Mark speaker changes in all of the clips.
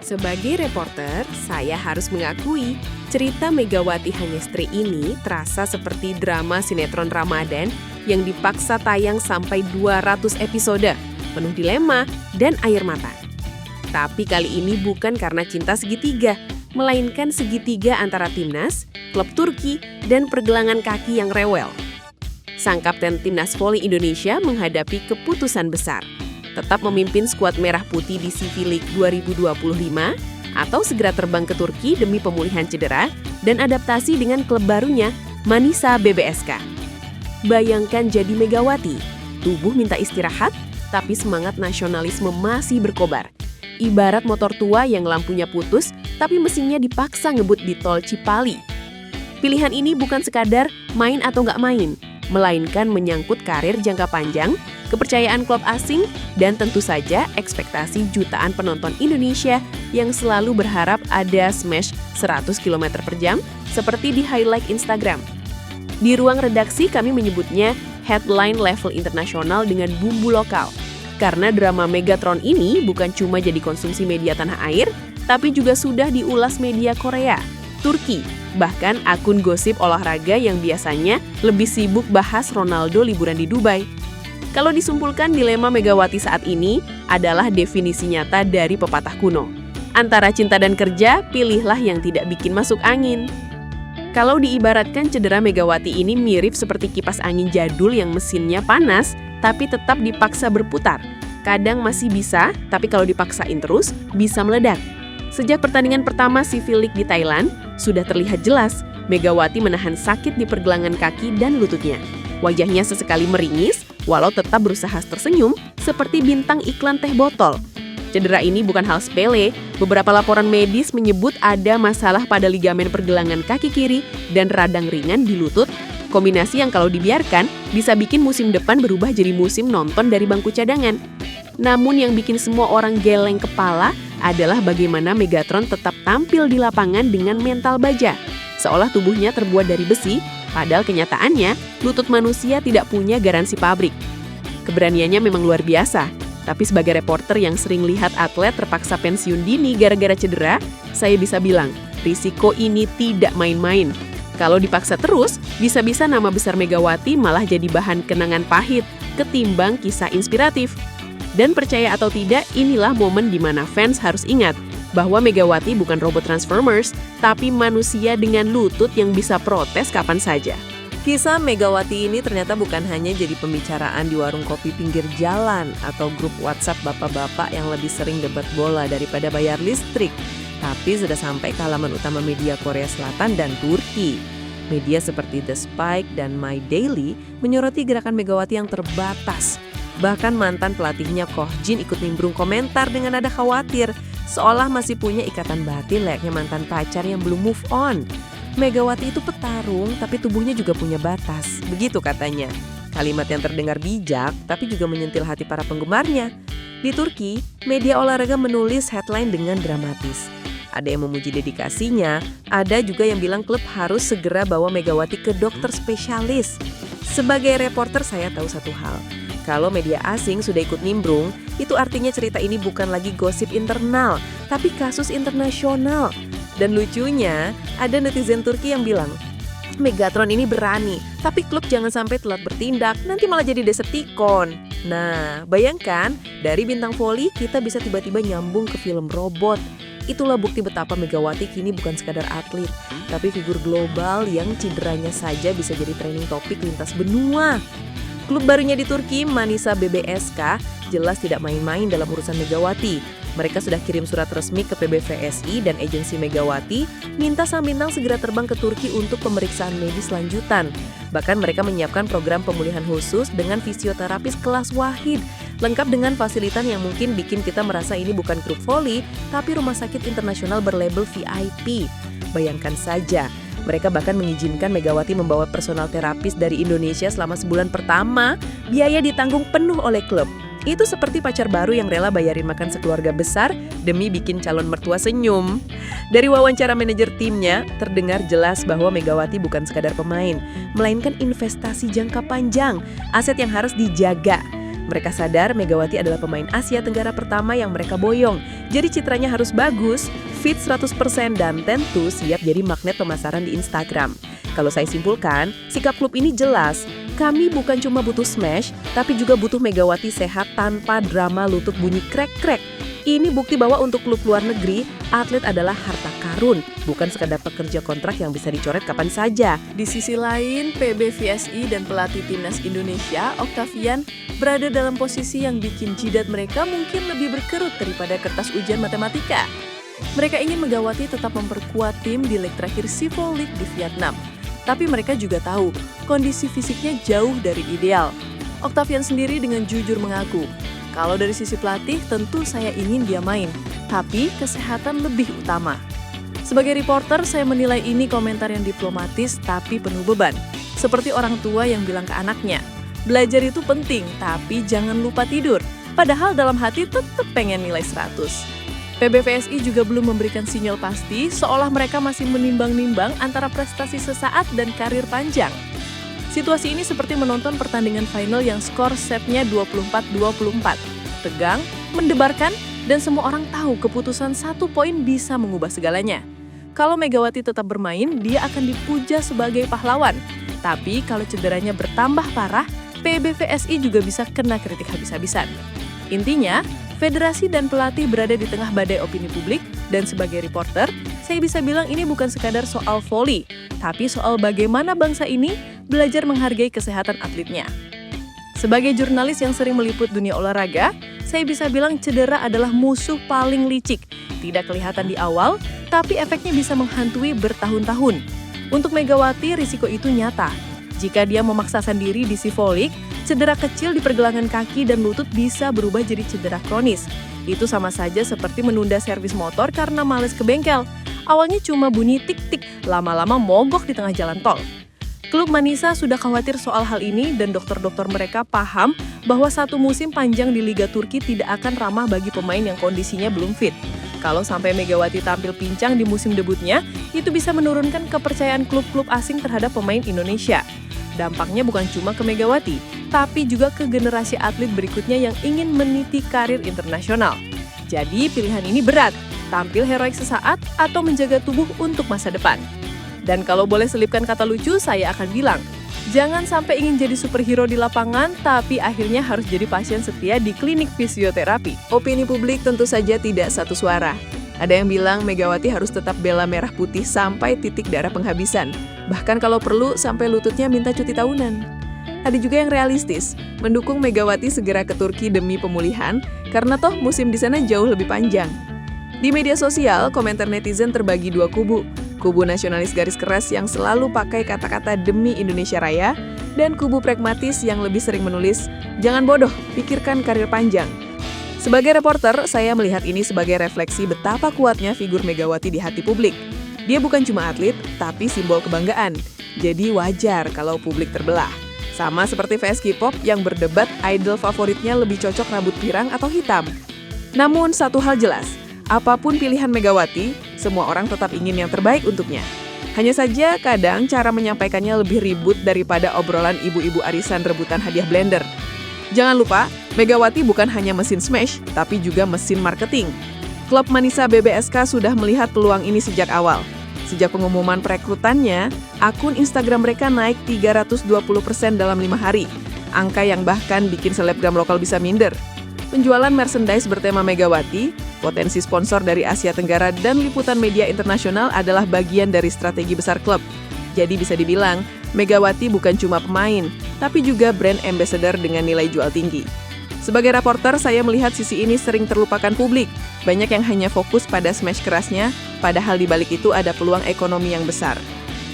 Speaker 1: Sebagai reporter, saya harus mengakui, cerita Megawati Hanyestri ini terasa seperti drama sinetron Ramadan yang dipaksa tayang sampai 200 episode, penuh dilema dan air mata. Tapi kali ini bukan karena cinta segitiga, melainkan segitiga antara timnas, klub Turki, dan pergelangan kaki yang rewel. Sang kapten timnas voli Indonesia menghadapi keputusan besar. Tetap memimpin skuad merah putih di CV League 2025 atau segera terbang ke Turki demi pemulihan cedera dan adaptasi dengan klub barunya, Manisa BBSK. Bayangkan jadi Megawati, tubuh minta istirahat, tapi semangat nasionalisme masih berkobar. Ibarat motor tua yang lampunya putus, tapi mesinnya dipaksa ngebut di tol Cipali. Pilihan ini bukan sekadar main atau nggak main, melainkan menyangkut karir jangka panjang, kepercayaan klub asing, dan tentu saja ekspektasi jutaan penonton Indonesia yang selalu berharap ada smash 100 km per jam seperti di highlight Instagram. Di ruang redaksi kami menyebutnya headline level internasional dengan bumbu lokal. Karena drama Megatron ini bukan cuma jadi konsumsi media tanah air, tapi juga sudah diulas media Korea, Turki, bahkan akun gosip olahraga yang biasanya lebih sibuk bahas Ronaldo liburan di Dubai. Kalau disumpulkan, dilema Megawati saat ini adalah definisi nyata dari pepatah kuno. Antara cinta dan kerja, pilihlah yang tidak bikin masuk angin. Kalau diibaratkan, cedera Megawati ini mirip seperti kipas angin jadul yang mesinnya panas, tapi tetap dipaksa berputar. Kadang masih bisa, tapi kalau dipaksain terus, bisa meledak. Sejak pertandingan pertama CV League di Thailand, sudah terlihat jelas Megawati menahan sakit di pergelangan kaki dan lututnya. Wajahnya sesekali meringis, walau tetap berusaha tersenyum seperti bintang iklan teh botol. Cedera ini bukan hal sepele. Beberapa laporan medis menyebut ada masalah pada ligamen pergelangan kaki kiri dan radang ringan di lutut. Kombinasi yang kalau dibiarkan bisa bikin musim depan berubah jadi musim nonton dari bangku cadangan. Namun yang bikin semua orang geleng kepala adalah bagaimana Megatron tetap tampil di lapangan dengan mental baja. Seolah tubuhnya terbuat dari besi, padahal kenyataannya lutut manusia tidak punya garansi pabrik. Keberaniannya memang luar biasa, tapi sebagai reporter yang sering lihat atlet terpaksa pensiun dini gara-gara cedera, saya bisa bilang, risiko ini tidak main-main. Kalau dipaksa terus, bisa-bisa nama besar Megawati malah jadi bahan kenangan pahit ketimbang kisah inspiratif. Dan percaya atau tidak, inilah momen di mana fans harus ingat bahwa Megawati bukan robot Transformers, tapi manusia dengan lutut yang bisa protes kapan saja.
Speaker 2: Kisah Megawati ini ternyata bukan hanya jadi pembicaraan di warung kopi pinggir jalan atau grup WhatsApp bapak-bapak yang lebih sering debat bola daripada bayar listrik, tapi sudah sampai ke halaman utama media Korea Selatan dan Turki. Media seperti The Spike dan My Daily menyoroti gerakan Megawati yang terbatas. Bahkan mantan pelatihnya Koh Jin ikut nimbrung komentar dengan nada khawatir, seolah masih punya ikatan batin layaknya mantan pacar yang belum move on. Megawati itu petarung, tapi tubuhnya juga punya batas, begitu katanya. Kalimat yang terdengar bijak, tapi juga menyentil hati para penggemarnya. Di Turki, media olahraga menulis headline dengan dramatis. Ada yang memuji dedikasinya, ada juga yang bilang klub harus segera bawa Megawati ke dokter spesialis. Sebagai reporter saya tahu satu hal, kalau media asing sudah ikut nimbrung, itu artinya cerita ini bukan lagi gosip internal, tapi kasus internasional. Dan lucunya, ada netizen Turki yang bilang, Megatron ini berani, tapi klub jangan sampai telat bertindak, nanti malah jadi Decepticon. Nah, bayangkan, dari bintang voli kita bisa tiba-tiba nyambung ke film robot. Itulah bukti betapa Megawati kini bukan sekadar atlet, tapi figur global yang cederanya saja bisa jadi trending topik lintas benua. Klub barunya di Turki, Manisa BBSK, jelas tidak main-main dalam urusan Megawati. Mereka sudah kirim surat resmi ke PBVSI dan agensi Megawati, minta sang bintang segera terbang ke Turki untuk pemeriksaan medis lanjutan. Bahkan mereka menyiapkan program pemulihan khusus dengan fisioterapis kelas wahid, lengkap dengan fasilitas yang mungkin bikin kita merasa ini bukan klub voli, tapi rumah sakit internasional berlabel VIP. Bayangkan saja, mereka bahkan mengizinkan Megawati membawa personal terapis dari Indonesia selama sebulan pertama, biaya ditanggung penuh oleh klub. Itu seperti pacar baru yang rela bayarin makan sekeluarga besar demi bikin calon mertua senyum. Dari wawancara manajer timnya, terdengar jelas bahwa Megawati bukan sekadar pemain, melainkan investasi jangka panjang, aset yang harus dijaga. Mereka sadar Megawati adalah pemain Asia Tenggara pertama yang mereka boyong. Jadi citranya harus bagus, fit 100% dan tentu siap jadi magnet pemasaran di Instagram. Kalau saya simpulkan, sikap klub ini jelas. Kami bukan cuma butuh smash, tapi juga butuh Megawati sehat tanpa drama lutut bunyi krek-krek. Ini bukti bahwa untuk klub luar negeri, atlet adalah harta karun, bukan sekadar pekerja kontrak yang bisa dicoret kapan saja.
Speaker 1: Di sisi lain, PBVSI dan pelatih timnas Indonesia, Octavian, berada dalam posisi yang bikin jidat mereka mungkin lebih berkerut daripada kertas ujian matematika. Mereka ingin Megawati tetap memperkuat tim di leg terakhir Sivo League di Vietnam. Tapi mereka juga tahu, kondisi fisiknya jauh dari ideal. Octavian sendiri dengan jujur mengaku, kalau dari sisi pelatih tentu saya ingin dia main, tapi kesehatan lebih utama. Sebagai reporter, saya menilai ini komentar yang diplomatis tapi penuh beban. Seperti orang tua yang bilang ke anaknya, belajar itu penting tapi jangan lupa tidur. Padahal dalam hati tetap pengen nilai 100. PBVSI juga belum memberikan sinyal pasti, seolah mereka masih menimbang-nimbang antara prestasi sesaat dan karir panjang. Situasi ini seperti menonton pertandingan final yang skor setnya 24-24. Tegang, mendebarkan, dan semua orang tahu keputusan 1 poin bisa mengubah segalanya. Kalau Megawati tetap bermain, dia akan dipuja sebagai pahlawan. Tapi kalau cederanya bertambah parah, PBVSI juga bisa kena kritik habis-habisan. Intinya, federasi dan pelatih berada di tengah badai opini publik, dan sebagai reporter, saya bisa bilang ini bukan sekadar soal voli, tapi soal bagaimana bangsa ini belajar menghargai kesehatan atletnya. Sebagai jurnalis yang sering meliput dunia olahraga, saya bisa bilang cedera adalah musuh paling licik. Tidak kelihatan di awal, tapi efeknya bisa menghantui bertahun-tahun. Untuk Megawati, risiko itu nyata. Jika dia memaksakan diri di Sivo League, cedera kecil di pergelangan kaki dan lutut bisa berubah jadi cedera kronis. Itu sama saja seperti menunda servis motor karena males ke bengkel. Awalnya cuma bunyi tik-tik, lama-lama mogok di tengah jalan tol. Klub Manisa sudah khawatir soal hal ini dan dokter-dokter mereka paham bahwa 1 musim panjang di Liga Turki tidak akan ramah bagi pemain yang kondisinya belum fit. Kalau sampai Megawati tampil pincang di musim debutnya, itu bisa menurunkan kepercayaan klub-klub asing terhadap pemain Indonesia. Dampaknya bukan cuma ke Megawati, tapi juga ke generasi atlet berikutnya yang ingin meniti karir internasional. Jadi pilihan ini berat, tampil heroik sesaat atau menjaga tubuh untuk masa depan. Dan kalau boleh selipkan kata lucu, saya akan bilang, jangan sampai ingin jadi superhero di lapangan, tapi akhirnya harus jadi pasien setia di klinik fisioterapi.
Speaker 2: Opini publik tentu saja tidak satu suara. Ada yang bilang Megawati harus tetap bela merah putih sampai titik darah penghabisan. Bahkan kalau perlu sampai lututnya minta cuti tahunan. Ada juga yang realistis, mendukung Megawati segera ke Turki demi pemulihan, karena toh musim di sana jauh lebih panjang. Di media sosial, komentar netizen terbagi 2 kubu. Kubu nasionalis garis keras yang selalu pakai kata-kata demi Indonesia Raya, dan kubu pragmatis yang lebih sering menulis, jangan bodoh, pikirkan karir panjang. Sebagai reporter, saya melihat ini sebagai refleksi betapa kuatnya figur Megawati di hati publik. Dia bukan cuma atlet, tapi simbol kebanggaan. Jadi wajar kalau publik terbelah. Sama seperti fans K-pop yang berdebat idol favoritnya lebih cocok rambut pirang atau hitam. Namun satu hal jelas, apapun pilihan Megawati, semua orang tetap ingin yang terbaik untuknya. Hanya saja kadang cara menyampaikannya lebih ribut daripada obrolan ibu-ibu arisan rebutan hadiah blender. Jangan lupa, Megawati bukan hanya mesin smash, tapi juga mesin marketing. Klub Manisa BBSK sudah melihat peluang ini sejak awal. Sejak pengumuman perekrutannya, akun Instagram mereka naik 320% dalam 5 hari. Angka yang bahkan bikin selebgram lokal bisa minder. Penjualan merchandise bertema Megawati, potensi sponsor dari Asia Tenggara dan liputan media internasional adalah bagian dari strategi besar klub. Jadi bisa dibilang, Megawati bukan cuma pemain, tapi juga brand ambassador dengan nilai jual tinggi. Sebagai reporter, saya melihat sisi ini sering terlupakan publik. Banyak yang hanya fokus pada smash kerasnya, padahal di balik itu ada peluang ekonomi yang besar.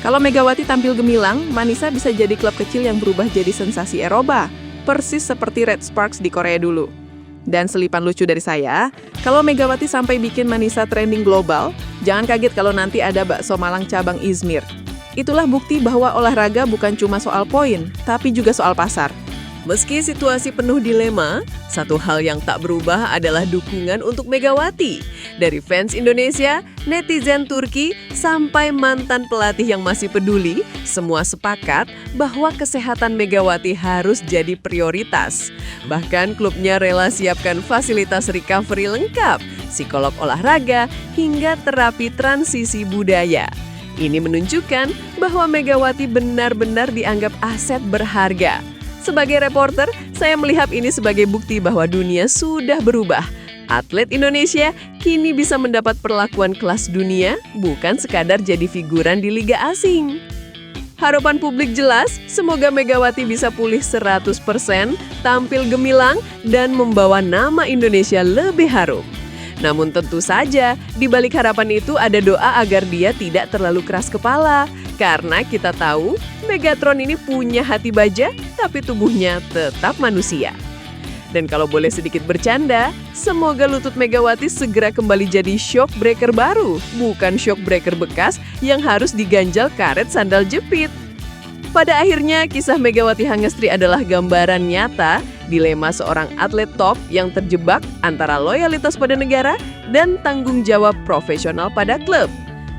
Speaker 2: Kalau Megawati tampil gemilang, Manisa bisa jadi klub kecil yang berubah jadi sensasi Eropa, persis seperti Red Sparks di Korea dulu. Dan selipan lucu dari saya, kalau Megawati sampai bikin Manisa trending global, jangan kaget kalau nanti ada bakso Malang cabang Izmir. Itulah bukti bahwa olahraga bukan cuma soal poin, tapi juga soal pasar. Meski situasi penuh dilema, satu hal yang tak berubah adalah dukungan untuk Megawati. Dari fans Indonesia, netizen Turki, sampai mantan pelatih yang masih peduli, semua sepakat bahwa kesehatan Megawati harus jadi prioritas. Bahkan klubnya rela siapkan fasilitas recovery lengkap, psikolog olahraga, hingga terapi transisi budaya. Ini menunjukkan bahwa Megawati benar-benar dianggap aset berharga. Sebagai reporter, saya melihat ini sebagai bukti bahwa dunia sudah berubah. Atlet Indonesia kini bisa mendapat perlakuan kelas dunia, bukan sekadar jadi figuran di liga asing. Harapan publik jelas, semoga Megawati bisa pulih 100%, tampil gemilang, dan membawa nama Indonesia lebih harum. Namun tentu saja, di balik harapan itu ada doa agar dia tidak terlalu keras kepala. Karena kita tahu, Megatron ini punya hati baja, tapi tubuhnya tetap manusia. Dan kalau boleh sedikit bercanda, semoga lutut Megawati segera kembali jadi shock breaker baru, bukan shock breaker bekas yang harus diganjal karet sandal jepit. Pada akhirnya, kisah Megawati Hangestri adalah gambaran nyata dilema seorang atlet top yang terjebak antara loyalitas pada negara dan tanggung jawab profesional pada klub.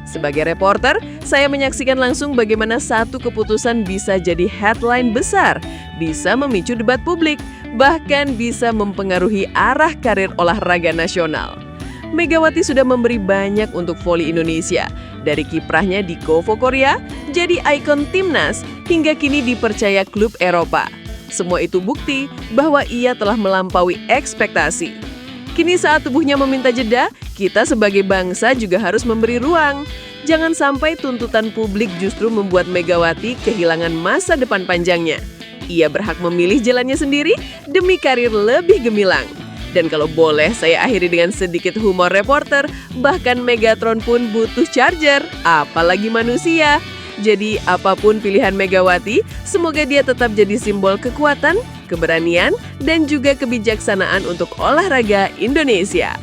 Speaker 2: Sebagai reporter, saya menyaksikan langsung bagaimana satu keputusan bisa jadi headline besar, bisa memicu debat publik, bahkan bisa mempengaruhi arah karir olahraga nasional. Megawati sudah memberi banyak untuk voli Indonesia, dari kiprahnya di Kovo Korea, jadi ikon timnas, hingga kini dipercaya klub Eropa. Semua itu bukti bahwa ia telah melampaui ekspektasi. Kini saat tubuhnya meminta jeda, kita sebagai bangsa juga harus memberi ruang. Jangan sampai tuntutan publik justru membuat Megawati kehilangan masa depan panjangnya. Ia berhak memilih jalannya sendiri demi karir lebih gemilang. Dan kalau boleh saya akhiri dengan sedikit humor reporter, bahkan Megatron pun butuh charger, apalagi manusia. Jadi apapun pilihan Megawati, semoga dia tetap jadi simbol kekuatan, keberanian, dan juga kebijaksanaan untuk olahraga Indonesia.